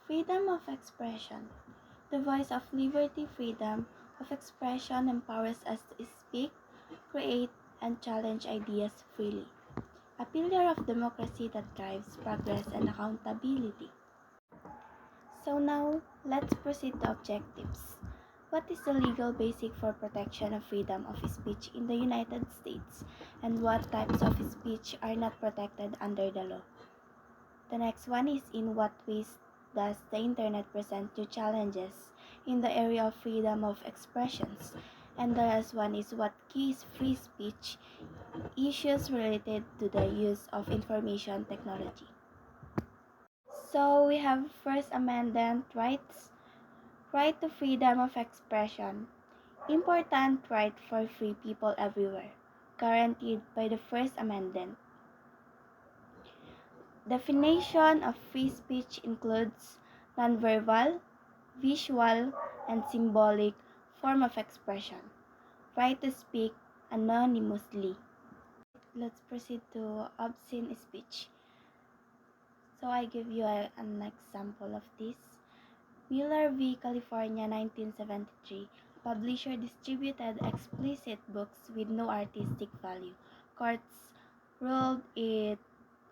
Freedom of expression. The voice of liberty, freedom of expression empowers us to speak, create, and challenge ideas freely. A pillar of democracy that drives progress and accountability. So now, let's proceed to objectives. What is the legal basis for protection of freedom of speech in the United States, and what types of speech are not protected under the law? The next one is, in what ways does the internet present new challenges in the area of freedom of expressions? And the last one is, what keys free speech issues related to the use of information technology? So we have First Amendment rights, right to freedom of expression, important right for free people everywhere, guaranteed by the First Amendment. Definition of free speech includes nonverbal, visual, and symbolic form of expression, right to speak anonymously. Let's proceed to obscene speech. So I give you an example of this. Miller v. California, 1973. A publisher distributed explicit books with no artistic value. Courts ruled it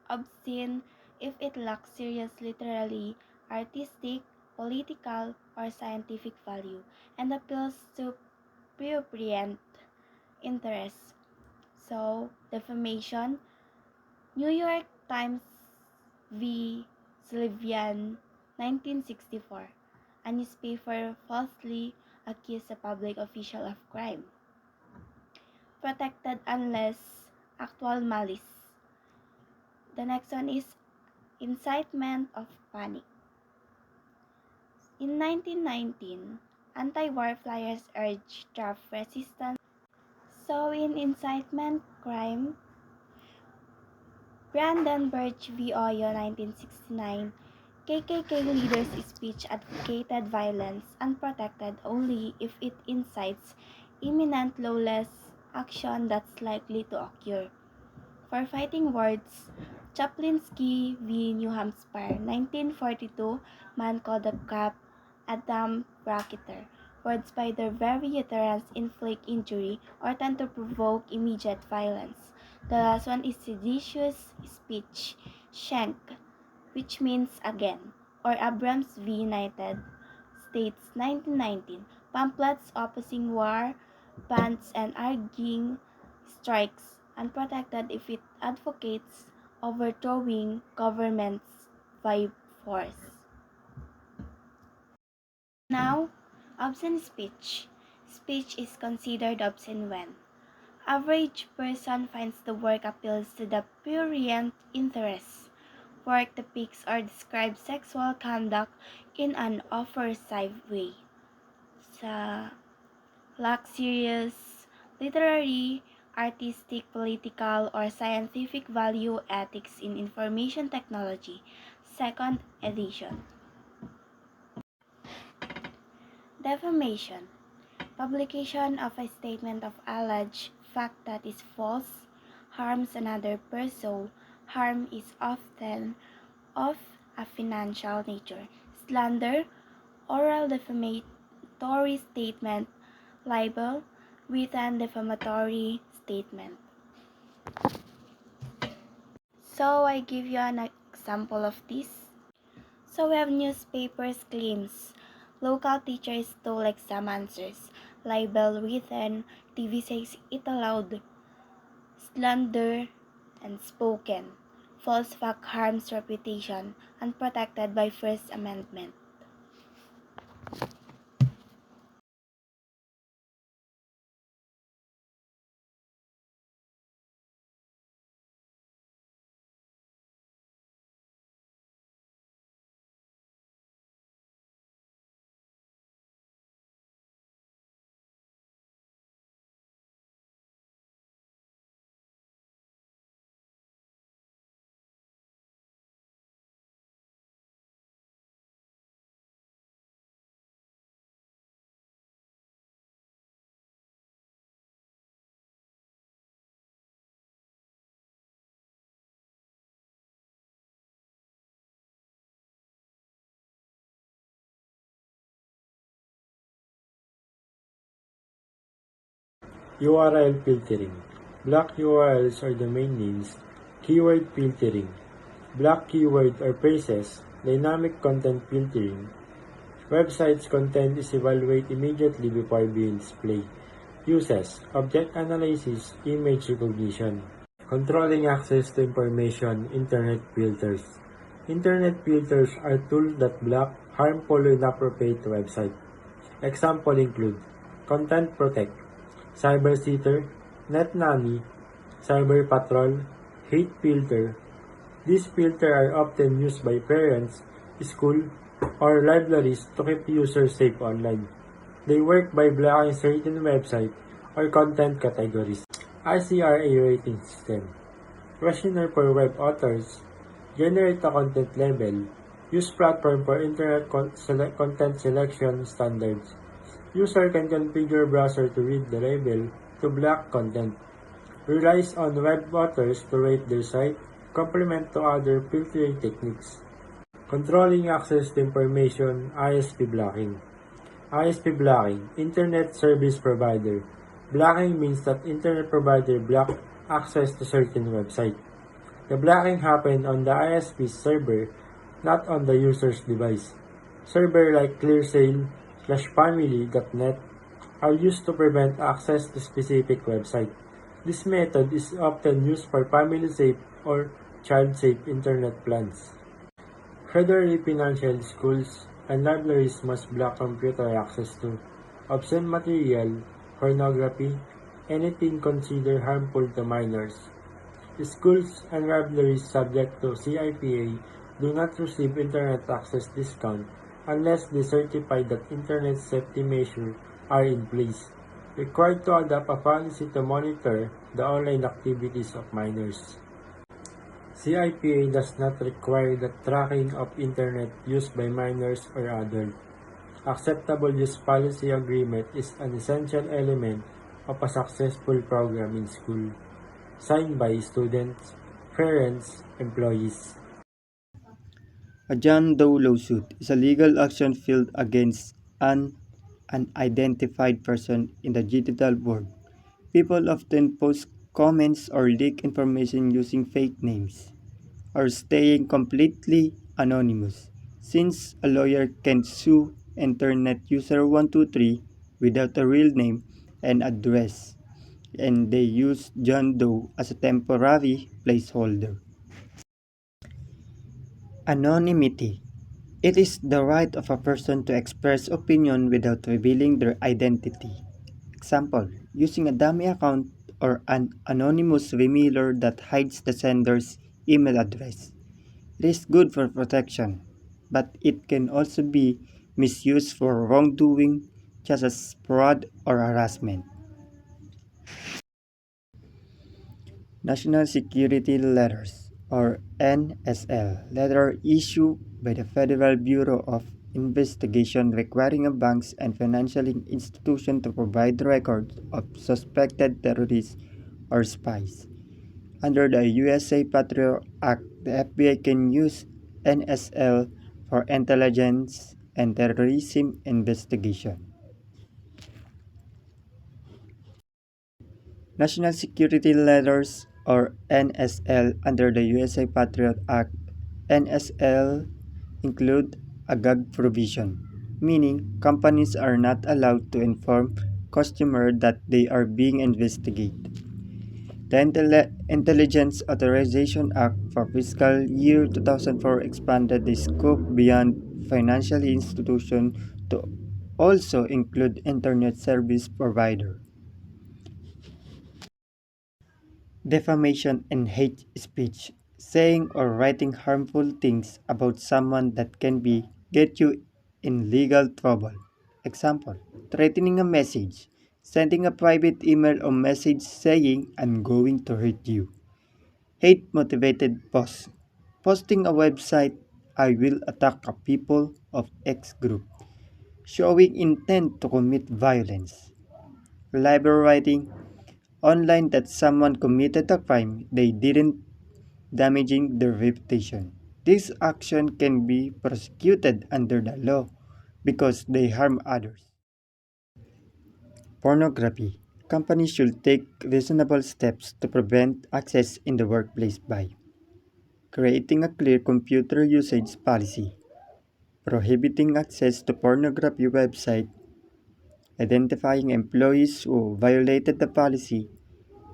obscene if it lacks serious literary, artistic, political, or scientific value, and appeals to prurient interests. So, defamation. New York Times v. Sullivan, 1964. A newspaper falsely accused a public official of crime. Protected unless actual malice. The next one is incitement of panic. In 1919, anti-war flyers urged draft resistance. So in incitement crime, Brandenburg v. Oyo, 1969, KKK leaders' speech advocated violence unprotected only if it incites imminent lawless action that's likely to occur. For fighting words, Chaplinsky v. New Hampshire, 1942, man called a crap, a damn bracketer. Words by their very utterance inflict injury or tend to provoke immediate violence. The last one is seditious speech, Schenck, which means again, or Abrams v. United States, 1919, pamphlets opposing war, bans and arguing strikes, unprotected if it advocates overthrowing governments by force. Now, obscene speech. Speech is considered obscene when average person finds the work appeals to the prurient interests. Work depicts or describes sexual conduct in an offensive way. Sa luxurious, literary, artistic, political, or scientific value ethics in information technology, second edition. Defamation. Publication of a statement of alleged fact that is false, harms another person. Harm is often of a financial nature. Slander, oral defamatory statement, libel, written defamatory statement. So I give you an example of this. So we have newspapers claims, local teachers stole exam answers, libel written, TV says it aloud, slander and spoken, false fact harms reputation, unprotected by First Amendment. URL filtering. Block URLs or domain names. Keyword filtering. Block keyword or phrases. Dynamic content filtering. Websites' content is evaluated immediately before being displayed. Uses. Object analysis, image recognition. Controlling access to information, internet filters. Internet filters are tools that block harmful or inappropriate websites. Examples include Content Protect, CyberSeeker, NetNanny, Cyber Patrol, Hate Filter. These filters are often used by parents, school, or libraries to keep users safe online. They work by blocking certain websites or content categories. ICRA rating system. Questionnaire for web authors. Generate a content label. Use platform for internet content selection standards. User can configure browser to read the label to block content. Relies on web authors to rate their site, complement to other filtering techniques. Controlling access to information, ISP blocking. ISP blocking, Internet Service Provider. Blocking means that internet provider block access to certain website. The blocking happens on the ISP's server, not on the user's device. Server like ClearSale, Family.net are used to prevent access to specific website. This method is often used for family-safe or child-safe internet plans. Federally financial schools and libraries must block computer access to obscene material, pornography, anything considered harmful to minors. Schools and libraries subject to CIPA do not receive internet access discount unless they certify that internet safety measures are in place, required to adopt a policy to monitor the online activities of minors. CIPA does not require the tracking of internet use by minors or adults. Acceptable use policy agreement is an essential element of a successful program in school, signed by students, parents, employees. A John Doe lawsuit is a legal action filed against an unidentified person in the digital world. People often post comments or leak information using fake names or staying completely anonymous. Since a lawyer can sue Internet user 123 without a real name and address, and they use John Doe as a temporary placeholder. Anonymity. It is the right of a person to express opinion without revealing their identity. Example, using a dummy account or an anonymous remailer that hides the sender's email address. It is good for protection, but it can also be misused for wrongdoing, such as fraud or harassment. National Security Letters, or NSL, letter issued by the Federal Bureau of Investigation requiring banks and financial institutions to provide records of suspected terrorists or spies. Under the USA Patriot Act, the FBI can use NSL for intelligence and terrorism investigation. National Security Letters, or NSL, under the USA Patriot Act. NSL include a gag provision, meaning companies are not allowed to inform customers that they are being investigated. The Intelligence Authorization Act for fiscal year 2004 expanded the scope beyond financial institutions to also include internet service providers. Defamation and hate speech, saying or writing harmful things about someone that can be get you in legal trouble. Example, threatening a message, sending a private email or message saying I'm going to hurt you. Hate motivated posts, posting a website I will attack a people of X group, showing intent to commit violence. Libel writing, online that someone committed a crime they didn't, damaging their reputation. This action can be prosecuted under the law because they harm others. Pornography. Companies should take reasonable steps to prevent access in the workplace by creating a clear computer usage policy, prohibiting access to pornography websites, identifying employees who violated the policy,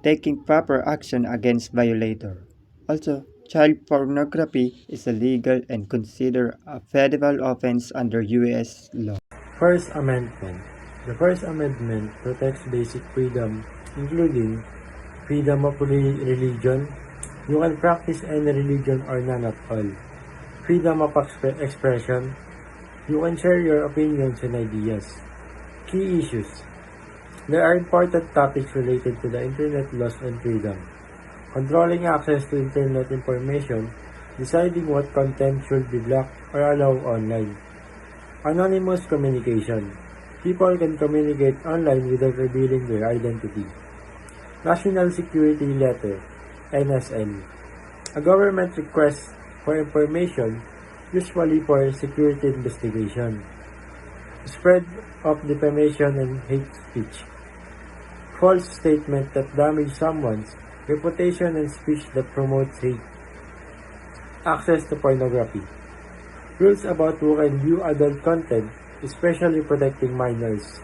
taking proper action against violators. Also, child pornography is illegal and considered a federal offense under U.S. law. First Amendment. The First Amendment protects basic freedom, including freedom of religion. You can practice any religion or none at all. Freedom of expression. You can share your opinions and ideas. Key issues. There are important topics related to the Internet laws and freedom. Controlling access to Internet information, deciding what content should be blocked or allowed online. Anonymous communication. People can communicate online without revealing their identity. National Security Letter, NSL. A government request for information, usually for security investigation. Spread of defamation and hate speech. False statement that damage someone's reputation and speech that promotes hate. Access to pornography. Rules about who can view adult content, especially protecting minors.